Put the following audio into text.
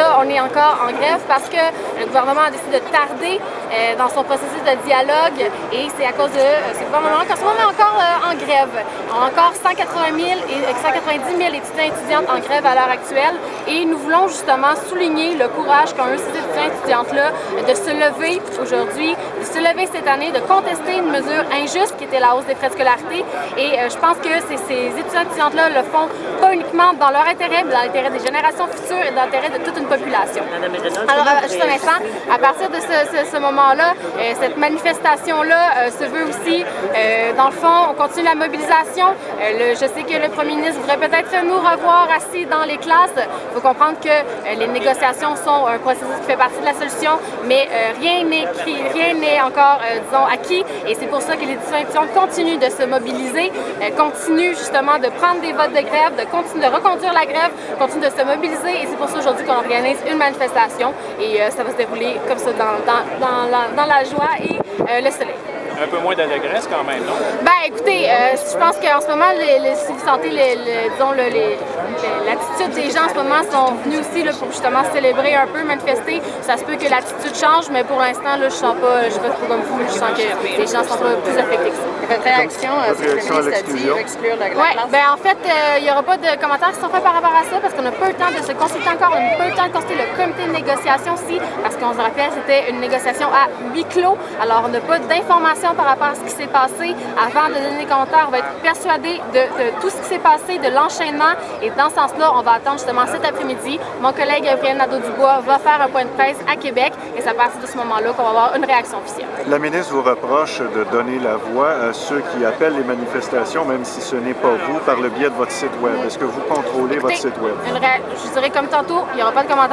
ça, on est encore en grève parce que le gouvernement a décidé de tarder dans son processus de dialogue et c'est à cause de ce gouvernement qu'en ce moment est encore en grève. On a encore 190 000 étudiants et étudiantes en grève à l'heure actuelle et nous voulons justement souligner le courage qu'ont eu ces étudiants et étudiantes-là de se lever aujourd'hui, de se lever cette année, de contester une mesure injuste qui était la hausse des frais de scolarité et je pense que ces étudiants et étudiantes-là le font pas uniquement dans leur intérêt, mais dans l'intérêt des générations futures et dans l'intérêt de toute une population. Alors, juste un instant, à partir de ce moment-là, cette manifestation-là se veut aussi, dans le fond, on continue la mobilisation. Je sais que le premier ministre voudrait peut-être nous revoir assis dans les classes. Il faut comprendre que les négociations sont un processus qui fait partie de la solution, mais rien n'est encore, disons, acquis. Et c'est pour ça que les étudiants continuent de se mobiliser, continuent justement de prendre des votes de grève, de continuer de reconduire la grève, continuent de se mobiliser. Et c'est pour ça aujourd'hui qu'on organise une manifestation et ça va se dérouler comme ça dans la joie et le soleil. Un peu moins d'allégresse quand même, non? Ben écoutez, je pense qu'en ce moment, si vous sentez l'attitude des gens en ce moment sont venus aussi là, pour justement célébrer un peu, manifester. Ça se peut que l'attitude change, mais pour l'instant, je sens pas trop comme vous, je sens que les gens sont pas plus affectés que ça. Votre réaction, c'est que le ministre a dit exclure la classe? Ben en fait, il n'y aura pas de commentaires qui sont faits par rapport à ça parce qu'on n'a pas eu le temps de se consulter encore, on n'a pas eu le temps de consulter le comité de négociation aussi, parce qu'on se rappelle, c'était une négociation à huis clos, alors on n'a pas d'informations par rapport à ce qui s'est passé. Avant de donner des commentaires, on va être persuadé de tout ce qui s'est passé, de l'enchaînement. Et dans ce sens-là, on va attendre justement cet après-midi. Mon collègue Gabriel Nadeau-Dubois va faire un point de presse à Québec et c'est à partir de ce moment-là qu'on va avoir une réaction officielle. La ministre vous reproche de donner la voix à ceux qui appellent les manifestations, même si ce n'est pas vous, par le biais de votre site Web. Est-ce que vous contrôlez votre site Web? Je dirais comme tantôt, il n'y aura pas de commentaires